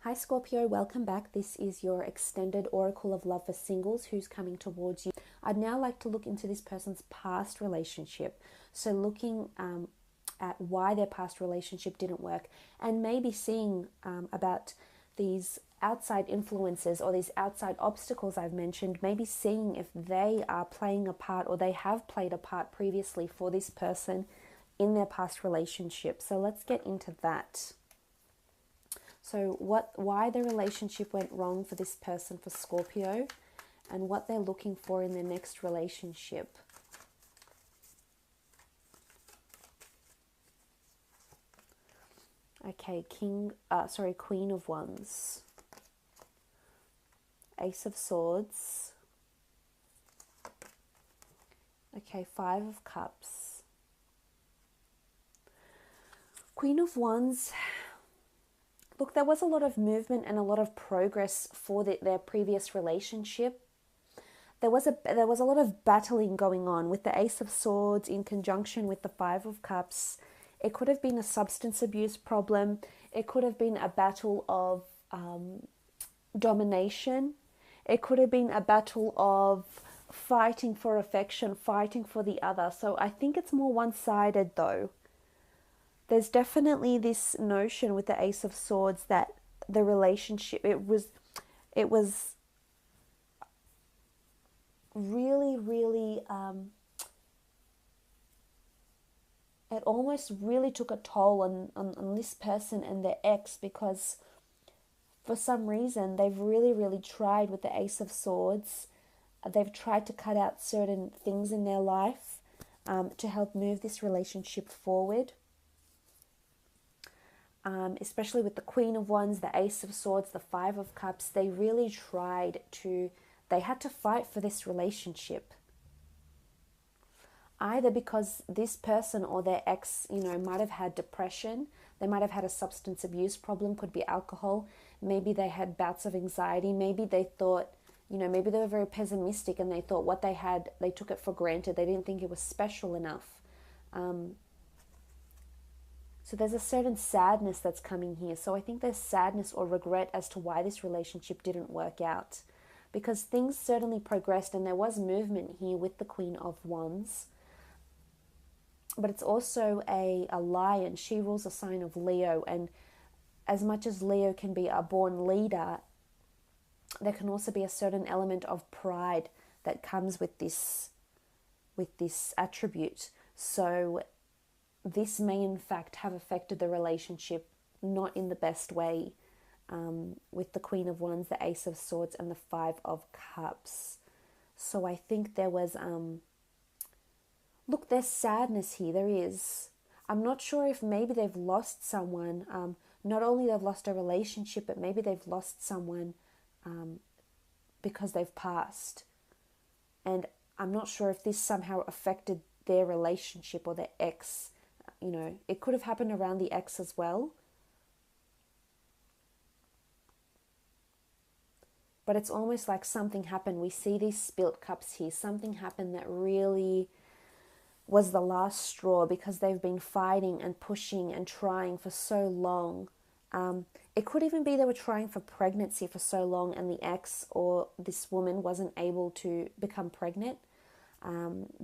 Hi Scorpio, welcome back. This is your extended Oracle of Love for singles who's coming towards you. I'd now like to look into this person's past relationship. So looking at why their past relationship didn't work and maybe seeing about these outside influences or these outside obstacles I've mentioned, maybe seeing if they are playing a part or they have played a part previously for this person in their past relationship. So let's get into that. So why the relationship went wrong for this person, for Scorpio, and what they're looking for in their next relationship. Okay, Queen of Wands, Ace of Swords, okay, Five of Cups, Queen of Wands. Look, there was a lot of movement and a lot of progress for their previous relationship. There was a lot of battling going on with the Ace of Swords in conjunction with the Five of Cups. It could have been a substance abuse problem. It could have been a battle of domination. It could have been a battle of fighting for affection, fighting for the other. So I think it's more one-sided though. There's definitely this notion with the Ace of Swords that the relationship, it was really, it almost really took a toll on this person and their ex, because for some reason they've really tried with the Ace of Swords. They've tried to cut out certain things in their life to help move this relationship forward. Especially with the Queen of Wands, the Ace of Swords, the Five of Cups, they had to fight for this relationship. Either because this person or their ex, might have had depression, they might have had a substance abuse problem, could be alcohol, maybe they had bouts of anxiety, maybe they thought, maybe they were very pessimistic and they thought what they had, they took it for granted, they didn't think it was special enough. So there's a certain sadness that's coming here. So I think there's sadness or regret as to why this relationship didn't work out. Because things certainly progressed and there was movement here with the Queen of Wands. But it's also a lion. She rules a sign of Leo. And as much as Leo can be a born leader, there can also be a certain element of pride that comes with this attribute. So this may in fact have affected the relationship not in the best way, with the Queen of Wands, the Ace of Swords, and the Five of Cups. So I think there was, look, there's sadness here, there is. I'm not sure if maybe they've lost someone, not only they've lost a relationship, but maybe they've lost someone because they've passed. And I'm not sure if this somehow affected their relationship or their ex. It could have happened around the ex as well. But it's almost like something happened. We see these spilt cups here. Something happened that really was the last straw, because they've been fighting and pushing and trying for so long. It could even be they were trying for pregnancy for so long and the ex or this woman wasn't able to become pregnant.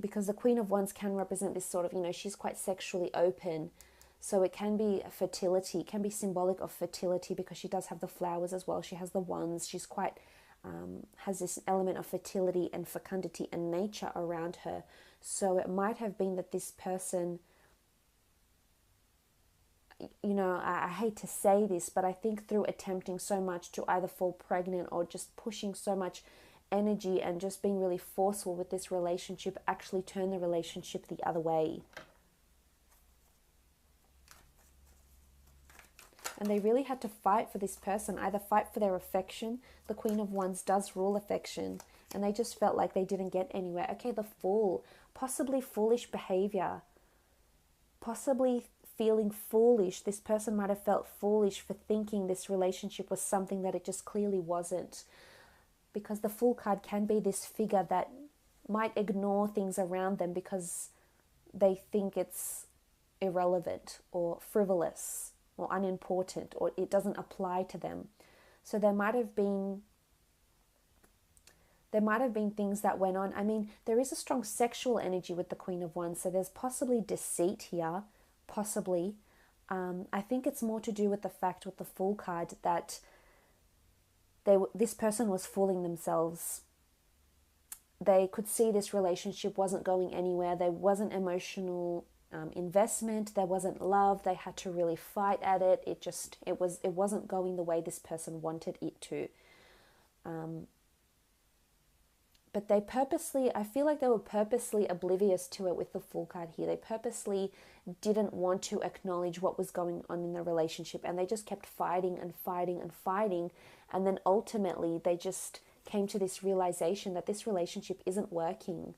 Because the Queen of Wands can represent this sort of, she's quite sexually open. So it can be fertility, it can be symbolic of fertility, because she does have the flowers as well. She has the wands. She's quite, has this element of fertility and fecundity and nature around her. So it might have been that this person, I hate to say this, but I think through attempting so much to either fall pregnant or just pushing so much energy and just being really forceful with this relationship, actually turn the relationship the other way. And they really had to fight for this person, either fight for their affection. The Queen of Wands does rule affection, and they just felt like they didn't get anywhere. Okay, the Fool, possibly foolish behavior, possibly feeling foolish. This person might have felt foolish for thinking this relationship was something that it just clearly wasn't. Because the Fool card can be this figure that might ignore things around them because they think it's irrelevant or frivolous. or unimportant, or it doesn't apply to them. So there might have been things that went on. I mean, there is a strong sexual energy with the Queen of Wands, so there's possibly deceit here, possibly. I think it's more to do with the fact with the Fool card that this person was fooling themselves. They could see this relationship wasn't going anywhere. There wasn't emotional investment. There wasn't love. They had to really fight at it. It wasn't going the way this person wanted it to. But I feel like they were purposely oblivious to it with the Fool card here. They purposely didn't want to acknowledge what was going on in the relationship, and they just kept fighting and fighting and fighting. And then ultimately they just came to this realization that this relationship isn't working.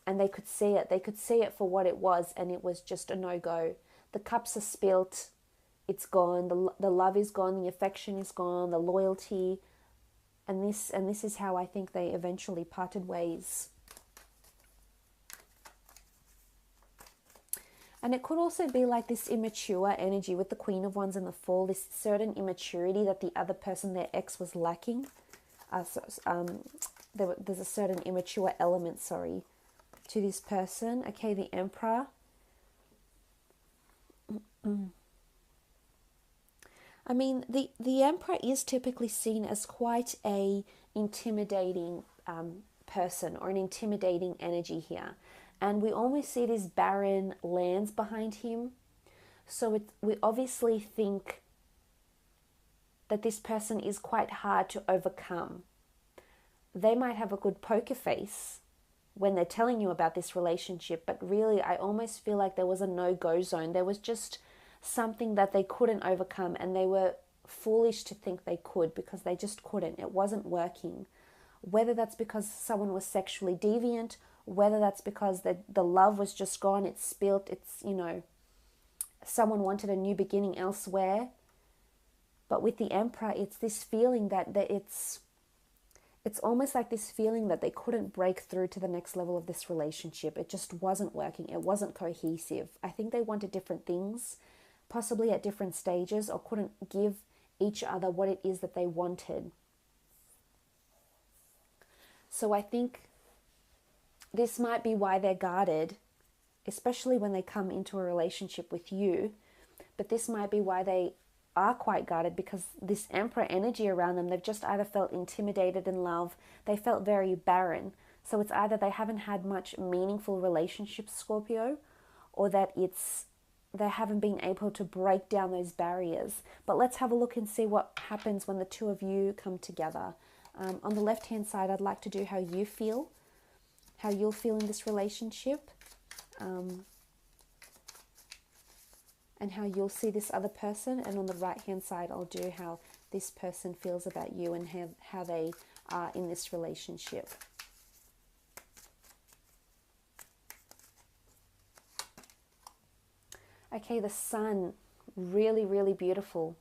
And they could see it. They could see it for what it was, and it was just a no-go. The cups are spilt. It's gone. The love is gone. The affection is gone. The loyalty. And this is how I think they eventually parted ways. And it could also be like this immature energy with the Queen of Wands and the Fool, this certain immaturity that the other person, their ex, was lacking. There's a certain immature element, to this person. Okay, the Emperor. I mean, the Emperor is typically seen as quite a intimidating person, or an intimidating energy here. And we almost see these barren lands behind him. So we obviously think that this person is quite hard to overcome. They might have a good poker face when they're telling you about this relationship, but really I almost feel like there was a no-go zone. There was just something that they couldn't overcome, and they were foolish to think they could, because they just couldn't. It wasn't working. Whether that's because someone was sexually deviant, whether that's because the love was just gone, it's spilt, someone wanted a new beginning elsewhere. But with the Emperor, it's this feeling that it's almost like this feeling that they couldn't break through to the next level of this relationship. It just wasn't working. It wasn't cohesive. I think they wanted different things, possibly at different stages, or couldn't give each other what it is that they wanted. So I think this might be why they're guarded, especially when they come into a relationship with you. But this might be why they are quite guarded, because this Emperor energy around them, they've just either felt intimidated in love, they felt very barren. So it's either they haven't had much meaningful relationships, Scorpio, or that they haven't been able to break down those barriers. But let's have a look and see what happens when the two of you come together. On the left-hand side, I'd like to do how you feel, how you'll feel in this relationship, and how you'll see this other person. And on the right-hand side, I'll do how this person feels about you and how they are in this relationship. Okay, the Sun, really, really beautiful.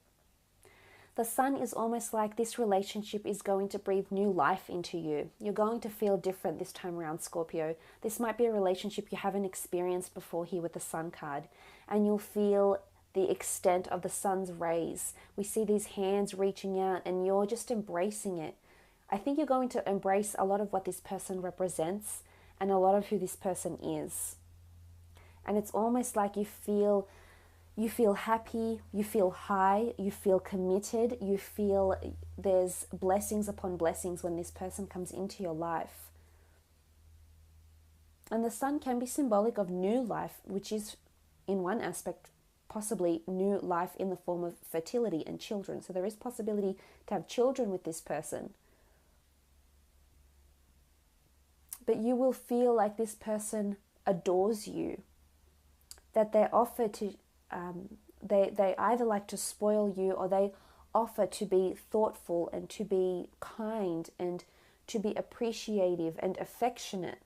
The Sun is almost like this relationship is going to breathe new life into you. You're going to feel different this time around, Scorpio. This might be a relationship you haven't experienced before here with the Sun card. And you'll feel the extent of the Sun's rays. We see these hands reaching out, and you're just embracing it. I think you're going to embrace a lot of what this person represents and a lot of who this person is. And it's almost like you feel happy, you feel high, you feel committed, you feel there's blessings upon blessings when this person comes into your life. And the Sun can be symbolic of new life, which is in one aspect possibly new life in the form of fertility and children. So there is possibility to have children with this person. But you will feel like this person adores you, that they offer to they either like to spoil you, or they offer to be thoughtful and to be kind and to be appreciative and affectionate.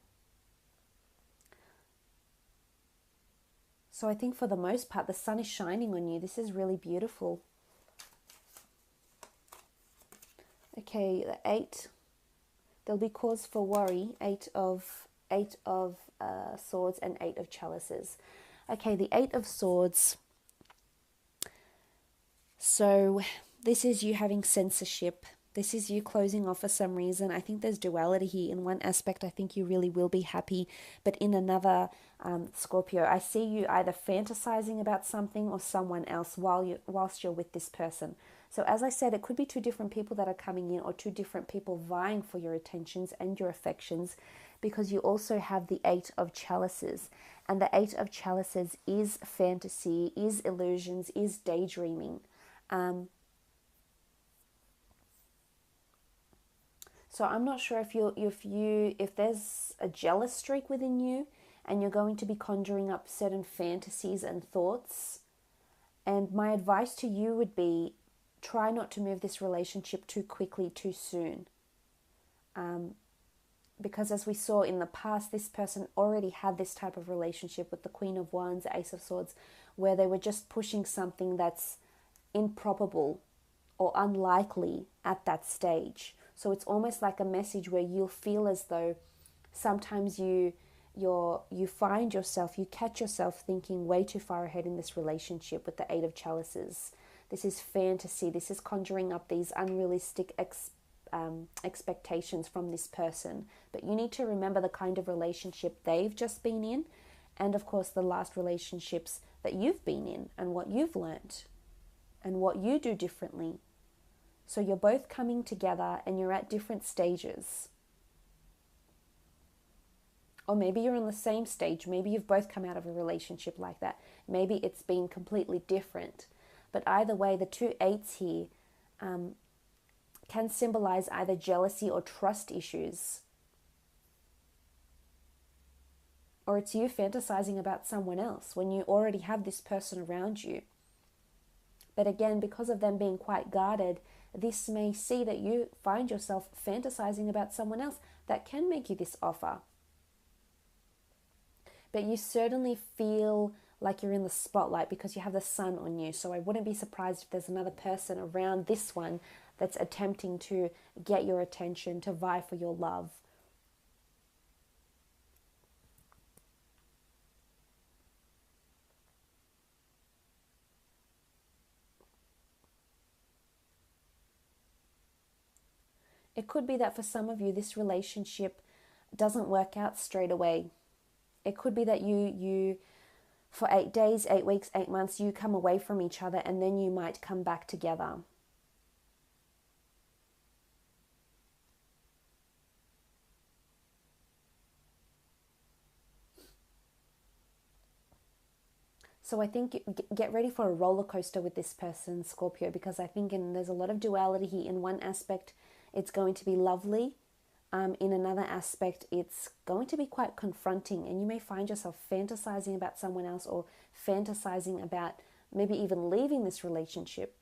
So I think for the most part, the Sun is shining on you. This is really beautiful. Okay, the 8. There'll be cause for worry. 8 of Swords and 8 of Chalices. Okay, the 8 of Swords. So this is you having censorship. This is you closing off for some reason. I think there's duality here. In one aspect, I think you really will be happy. But in another, Scorpio, I see you either fantasizing about something or someone else whilst you're with this person. So as I said, it could be two different people that are coming in, or two different people vying for your attentions and your affections, because you also have the Eight of Chalices. And the Eight of Chalices is fantasy, is illusions, is daydreaming. So I'm not sure if there's a jealous streak within you, and you're going to be conjuring up certain fantasies and thoughts. And my advice to you would be, try not to move this relationship too quickly, too soon. Because as we saw in the past, this person already had this type of relationship with the Queen of Wands, Ace of Swords, where they were just pushing something that's improbable or unlikely at that stage. So it's almost like a message where you'll feel as though sometimes you find yourself, you catch yourself thinking way too far ahead in this relationship with the Eight of Chalices. This is fantasy. This is conjuring up these unrealistic expectations from this person. But you need to remember the kind of relationship they've just been in, and of course the last relationships that you've been in, and what you've learnt and what you do differently. So you're both coming together and you're at different stages. Or maybe you're on the same stage. Maybe you've both come out of a relationship like that. Maybe it's been completely different. But either way, the two eights here can symbolize either jealousy or trust issues. Or it's you fantasizing about someone else when you already have this person around you. But again, because of them being quite guarded, this may see that you find yourself fantasizing about someone else that can make you this offer. But you certainly feel like you're in the spotlight because you have the sun on you. So I wouldn't be surprised if there's another person around this one that's attempting to get your attention, to vie for your love. It could be that for some of you, this relationship doesn't work out straight away. It could be that you for 8 days, 8 weeks, 8 months, you come away from each other and then you might come back together. So I think get ready for a roller coaster with this person, Scorpio, because I think there's a lot of duality here. In one aspect, it's going to be lovely. In another aspect, it's going to be quite confronting, and you may find yourself fantasizing about someone else, or fantasizing about maybe even leaving this relationship.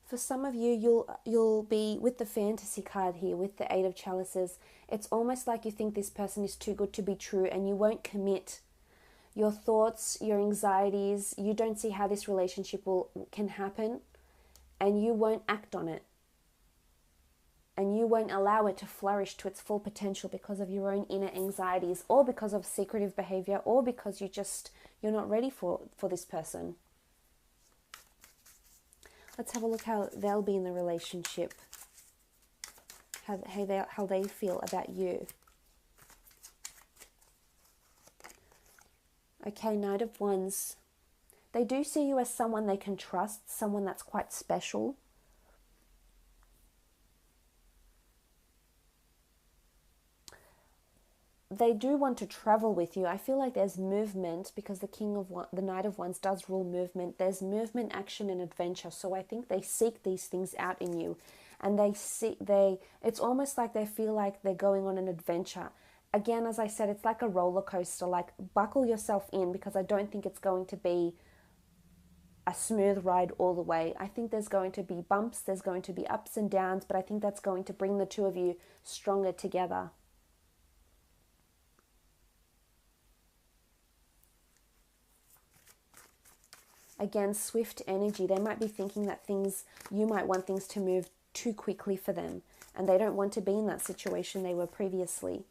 For some of you, you'll be with the fantasy card here, with the Eight of Chalices. It's almost like you think this person is too good to be true, and you won't commit. Your thoughts, your anxieties, you don't see how this relationship can happen, and you won't act on it. And you won't allow it to flourish to its full potential because of your own inner anxieties, or because of secretive behavior, or because you're not ready for this person. Let's have a look how they'll be in the relationship, how they feel about you. Okay, Knight of Wands. They do see you as someone they can trust, someone that's quite special. They do want to travel with you. I feel like there's movement because the Knight of Wands does rule movement. There's movement, action, and adventure. So I think they seek these things out in you, and it's almost like they feel like they're going on an adventure. Again, as I said, it's like a roller coaster. Like, buckle yourself in, because I don't think it's going to be a smooth ride all the way. I think there's going to be bumps, there's going to be ups and downs, but I think that's going to bring the two of you stronger together. Again, swift energy. They might be thinking that you might want things to move too quickly for them, and they don't want to be in that situation they were previously.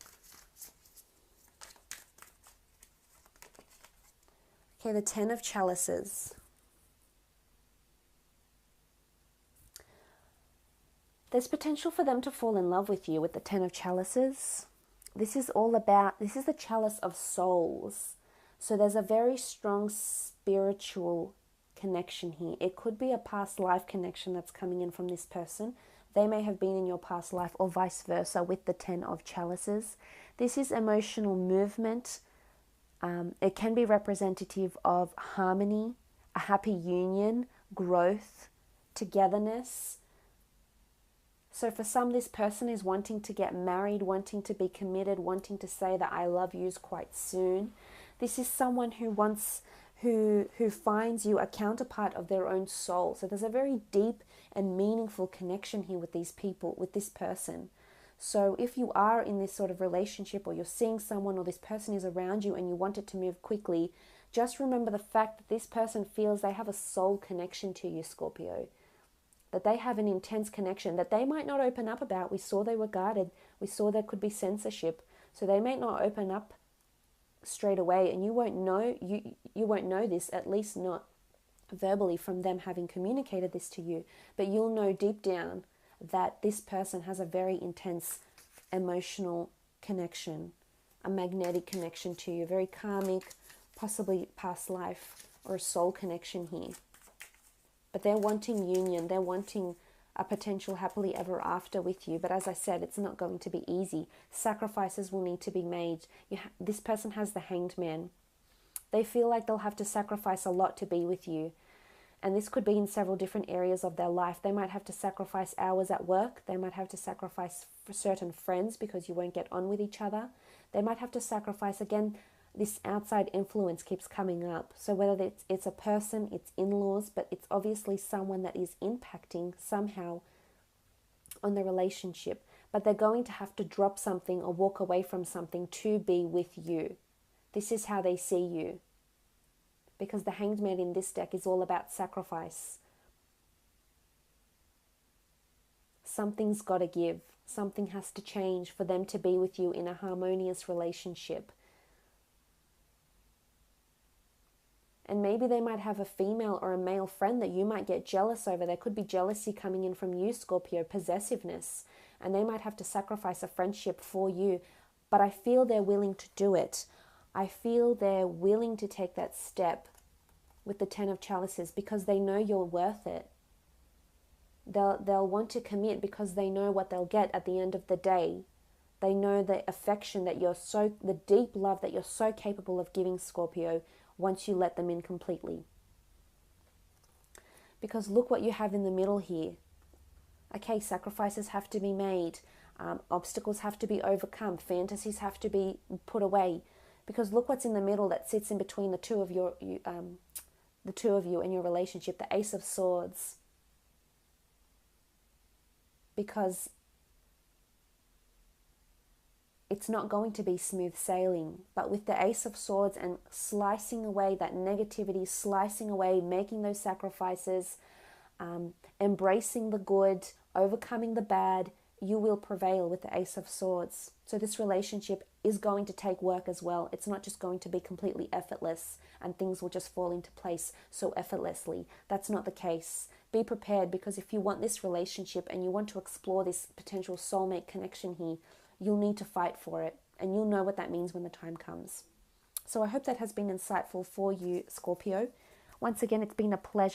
Okay, the 10 of Chalices. There's potential for them to fall in love with you with the 10 of Chalices. This is the Chalice of Souls. So there's a very strong spiritual connection here. It could be a past life connection that's coming in from this person. They may have been in your past life, or vice versa with the 10 of Chalices. This is emotional movement. It can be representative of harmony, a happy union, growth, togetherness. So for some, this person is wanting to get married, wanting to be committed, wanting to say that I love yous quite soon. This is someone who finds you a counterpart of their own soul. So there's a very deep and meaningful connection here with these people, with this person. So if you are in this sort of relationship, or you're seeing someone, or this person is around you and you want it to move quickly, just remember the fact that this person feels they have a soul connection to you, Scorpio. That they have an intense connection that they might not open up about. We saw they were guarded. We saw there could be censorship. So they may not open up straight away, and you won't know this, at least not verbally from them having communicated this to you. But you'll know deep down that this person has a very intense emotional connection, a magnetic connection to you, very karmic, possibly past life or a soul connection here. But they're wanting union, they're wanting a potential happily ever after with you. But as I said, it's not going to be easy. Sacrifices will need to be made. This person has the Hanged Man. They feel like they'll have to sacrifice a lot to be with you. And this could be in several different areas of their life. They might have to sacrifice hours at work. They might have to sacrifice for certain friends because you won't get on with each other. They might have to sacrifice, again, this outside influence keeps coming up. So whether it's a person, it's in-laws, but it's obviously someone that is impacting somehow on the relationship. But they're going to have to drop something or walk away from something to be with you. This is how they see you. Because the Hanged Man in this deck is all about sacrifice. Something's got to give. Something has to change for them to be with you in a harmonious relationship. And maybe they might have a female or a male friend that you might get jealous over. There could be jealousy coming in from you, Scorpio, possessiveness. And they might have to sacrifice a friendship for you. But I feel they're willing to do it. I feel they're willing to take that step with the 10 of Chalices because they know you're worth it. They'll want to commit because they know what they'll get at the end of the day. They know the affection that the deep love that you're so capable of giving, Scorpio, once you let them in completely. Because look what you have in the middle here. Okay, sacrifices have to be made. Obstacles have to be overcome. Fantasies have to be put away. Because look what's in the middle that sits in between the two of you in your relationship, the Ace of Swords. Because it's not going to be smooth sailing. But with the Ace of Swords and slicing away that negativity, slicing away, making those sacrifices, embracing the good, overcoming the bad, you will prevail with the Ace of Swords. So this relationship is going to take work as well. It's not just going to be completely effortless and things will just fall into place so effortlessly. That's not the case. Be prepared, because if you want this relationship and you want to explore this potential soulmate connection here, you'll need to fight for it, and you'll know what that means when the time comes. So I hope that has been insightful for you, Scorpio. Once again, it's been a pleasure.